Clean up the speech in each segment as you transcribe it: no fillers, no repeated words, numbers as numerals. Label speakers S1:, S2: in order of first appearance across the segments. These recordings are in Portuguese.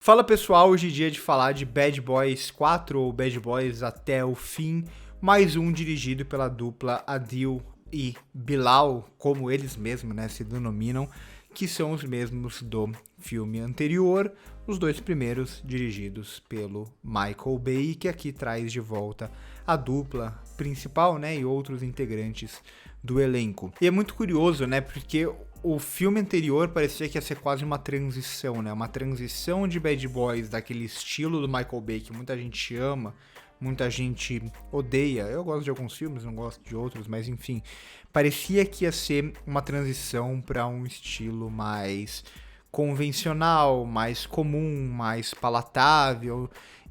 S1: Fala pessoal, hoje é dia de falar de Bad Boys 4 ou Bad Boys Até o Fim, mais um dirigido pela dupla Adil e Bilal, como eles mesmos se denominam, que são os mesmos do filme anterior, os dois primeiros dirigidos pelo Michael Bay, que aqui traz de volta a dupla principal e outros integrantes do elenco. E é muito curioso, porque o filme anterior parecia que ia ser quase uma transição, uma transição de Bad Boys, daquele estilo do Michael Bay que muita gente ama, muita gente odeia. Eu gosto de alguns filmes, não gosto de outros, mas enfim, parecia que ia ser uma transição para um estilo mais convencional, mais comum, mais palatável,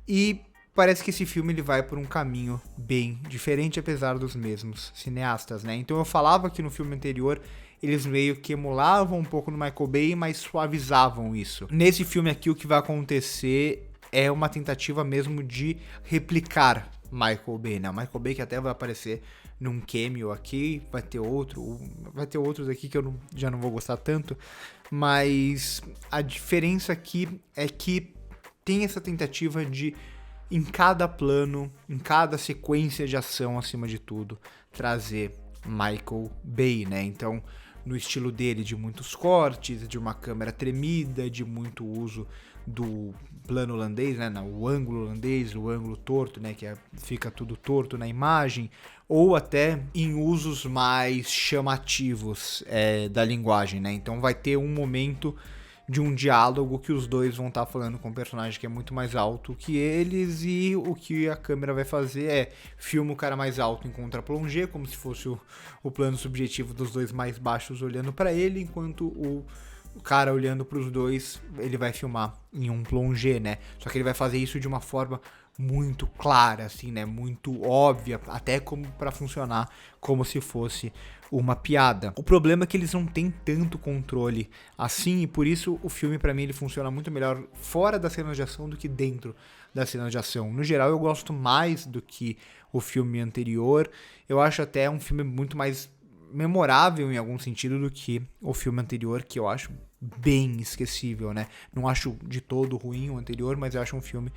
S1: e parece que esse filme ele vai por um caminho bem diferente, apesar dos mesmos cineastas, Então eu falava que no filme anterior eles meio que emulavam um pouco no Michael Bay, mas suavizavam isso. Nesse filme aqui o que vai acontecer é uma tentativa mesmo de replicar Michael Bay, O Michael Bay que até vai aparecer num cameo aqui, vai ter outros aqui que eu já não vou gostar tanto, mas a diferença aqui é que tem essa tentativa de, em cada plano, em cada sequência de ação, acima de tudo, trazer Michael Bay, Então, no estilo dele, de muitos cortes, de uma câmera tremida, de muito uso do plano holandês, o ângulo holandês, o ângulo torto, que fica tudo torto na imagem, ou até em usos mais chamativos da linguagem, Então vai ter um momento de um diálogo que os dois vão estar falando com um personagem que é muito mais alto que eles, e o que a câmera vai fazer é filma o cara mais alto em contra-plongé, como se fosse o plano subjetivo dos dois mais baixos olhando para ele, enquanto o cara olhando para os dois, ele vai filmar em um plongé, Só que ele vai fazer isso de uma forma muito clara, assim, muito óbvia, até como para funcionar como se fosse uma piada. O problema é que eles não têm tanto controle assim, e por isso o filme para mim ele funciona muito melhor fora das cenas de ação do que dentro das cenas de ação. No geral eu gosto mais do que o filme anterior. Eu acho até um filme muito mais memorável em algum sentido do que o filme anterior, que eu acho bem esquecível, Não acho de todo ruim o anterior, mas eu acho um filme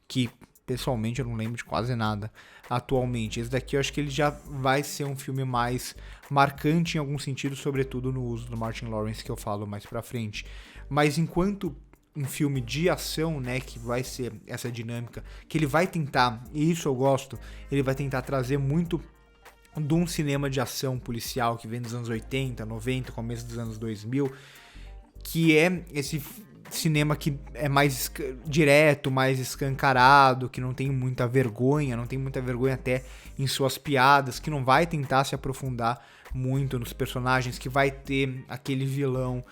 S1: que pessoalmente eu não lembro de quase nada atualmente. Esse daqui eu acho que ele já vai ser um filme mais marcante em algum sentido, sobretudo no uso do Martin Lawrence, que eu falo mais pra frente. Mas enquanto um filme de ação, que vai ser essa dinâmica, que ele vai tentar, e isso eu gosto, ele vai tentar trazer muito de um cinema de ação policial que vem dos anos 80, 90, começo dos anos 2000, que é esse cinema que é mais direto, mais escancarado, que não tem muita vergonha até em suas piadas, que não vai tentar se aprofundar muito nos personagens, que vai ter aquele vilão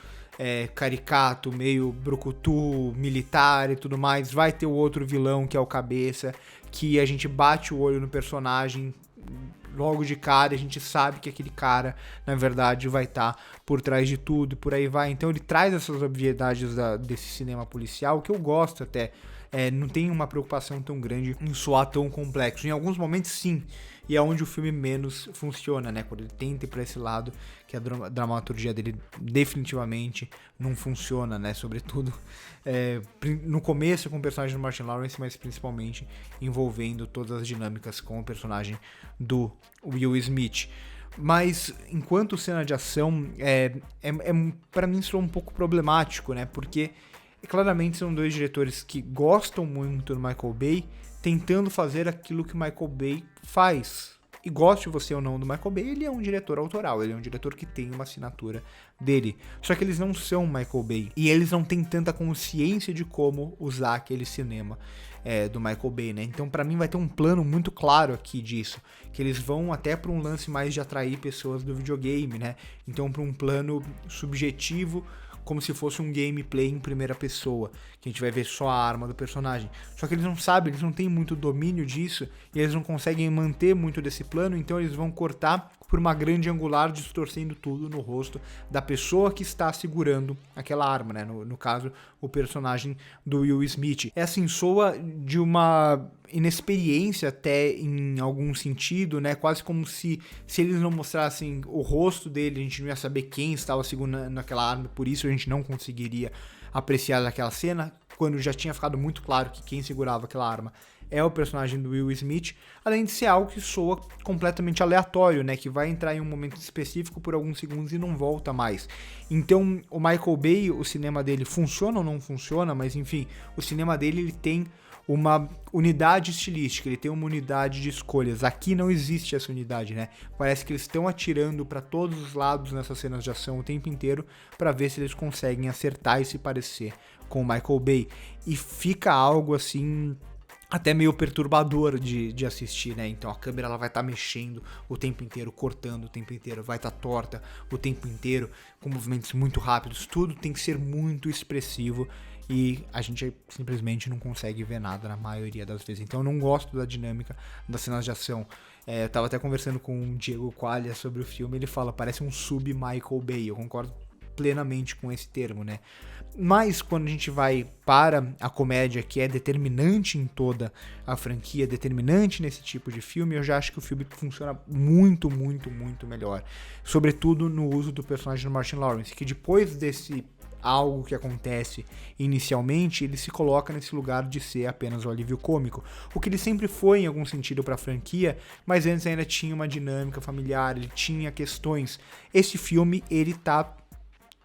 S1: caricato, meio brucutu, militar e tudo mais, vai ter o outro vilão que é o cabeça, que a gente bate o olho no personagem logo de cara, a gente sabe que aquele cara, na verdade, vai estar por trás de tudo e por aí vai. Então ele traz essas obviedades desse cinema policial que eu gosto até. Não tem uma preocupação tão grande em soar tão complexo. Em alguns momentos, sim, e é onde o filme menos funciona, Quando ele tenta ir pra esse lado, que a dramaturgia dele definitivamente não funciona, Sobretudo no começo com o personagem do Martin Lawrence, mas principalmente envolvendo todas as dinâmicas com o personagem do Will Smith. Mas enquanto cena de ação, para mim isso é um pouco problemático, Porque claramente são dois diretores que gostam muito do Michael Bay, tentando fazer aquilo que o Michael Bay faz. E goste você ou não do Michael Bay, ele é um diretor autoral, ele é um diretor que tem uma assinatura dele. Só que eles não são Michael Bay, e eles não têm tanta consciência de como usar aquele cinema do Michael Bay, Então pra mim vai ter um plano muito claro aqui disso, que eles vão até pra um lance mais de atrair pessoas do videogame, Então pra um plano subjetivo, como se fosse um gameplay em primeira pessoa, que a gente vai ver só a arma do personagem. Só que eles não sabem, eles não têm muito domínio disso, e eles não conseguem manter muito desse plano, então eles vão cortar por uma grande angular, distorcendo tudo no rosto da pessoa que está segurando aquela arma, No caso, o personagem do Will Smith. É assim, soa de uma inexperiência até em algum sentido, Quase como se eles não mostrassem o rosto dele, a gente não ia saber quem estava segurando aquela arma, por isso a gente não conseguiria apreciar daquela cena, quando já tinha ficado muito claro que quem segurava aquela arma é o personagem do Will Smith, além de ser algo que soa completamente aleatório, né, que vai entrar em um momento específico por alguns segundos e não volta mais. Então, o Michael Bay, o cinema dele funciona ou não funciona, mas enfim, o cinema dele ele tem uma unidade estilística, ele tem uma unidade de escolhas. Aqui não existe essa unidade, né? Parece que eles estão atirando para todos os lados nessas cenas de ação o tempo inteiro para ver se eles conseguem acertar e se parecer com o Michael Bay. E fica algo assim até meio perturbador de assistir, né? Então a câmera ela vai estar mexendo o tempo inteiro, cortando o tempo inteiro, vai estar torta o tempo inteiro, com movimentos muito rápidos, tudo tem que ser muito expressivo e a gente simplesmente não consegue ver nada na maioria das vezes. Então eu não gosto da dinâmica das cenas de ação. Eu tava até conversando com o Diego Qualia sobre o filme, ele fala, parece um sub-Michael Bay, eu concordo plenamente com esse termo, né? Mas quando a gente vai para a comédia, que é determinante em toda a franquia, determinante nesse tipo de filme, eu já acho que o filme funciona muito, muito, muito melhor. Sobretudo no uso do personagem do Martin Lawrence, que depois desse algo que acontece inicialmente, ele se coloca nesse lugar de ser apenas o alívio cômico, o que ele sempre foi em algum sentido para a franquia, mas antes ainda tinha uma dinâmica familiar, ele tinha questões. Esse filme, ele tá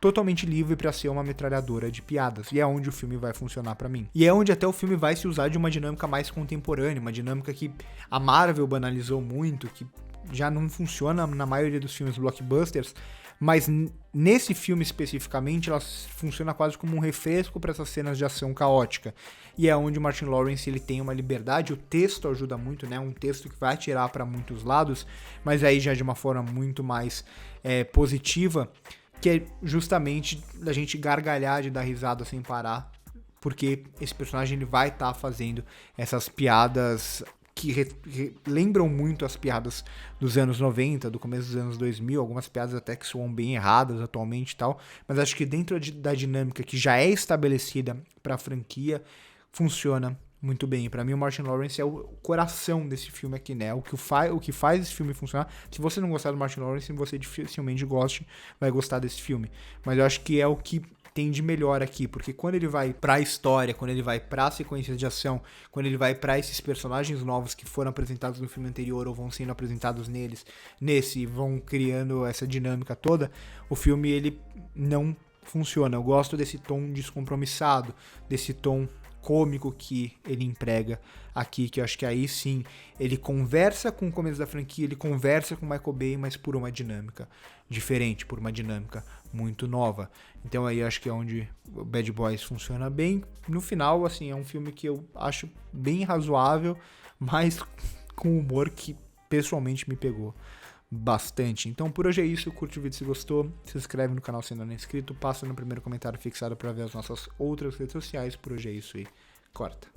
S1: totalmente livre para ser uma metralhadora de piadas, e é onde o filme vai funcionar para mim. E é onde até o filme vai se usar de uma dinâmica mais contemporânea, uma dinâmica que a Marvel banalizou muito, que já não funciona na maioria dos filmes blockbusters, mas nesse filme especificamente ela funciona quase como um refresco para essas cenas de ação caótica. E é onde o Martin Lawrence ele tem uma liberdade, o texto ajuda muito, né? Um texto que vai atirar para muitos lados, mas aí já de uma forma muito mais positiva, que é justamente da gente gargalhar de dar risada sem parar, porque esse personagem ele vai estar fazendo essas piadas que lembram muito as piadas dos anos 90, do começo dos anos 2000, algumas piadas até que soam bem erradas atualmente e tal, mas acho que dentro da dinâmica que já é estabelecida para a franquia, funciona muito bem. Para mim o Martin Lawrence é o coração desse filme aqui, né? O que faz esse filme funcionar. Se você não gostar do Martin Lawrence, você dificilmente vai gostar desse filme. Mas eu acho que é o que tem de melhor aqui, porque quando ele vai pra história, quando ele vai pra sequências de ação, quando ele vai pra esses personagens novos que foram apresentados no filme anterior ou vão sendo apresentados nesse, vão criando essa dinâmica toda, o filme ele não funciona. Eu gosto desse tom descompromissado, desse tom cômico que ele emprega aqui, que eu acho que aí sim ele conversa com o começo da franquia, ele conversa com o Michael Bay, mas por uma dinâmica diferente, por uma dinâmica muito nova. Então aí eu acho que é onde o Bad Boys funciona bem. No final, assim, é um filme que eu acho bem razoável, mas com humor que pessoalmente me pegou bastante. Então por hoje é isso, curte o vídeo se gostou, se inscreve no canal se ainda não é inscrito, passa no primeiro comentário fixado para ver as nossas outras redes sociais. Por hoje é isso e corta.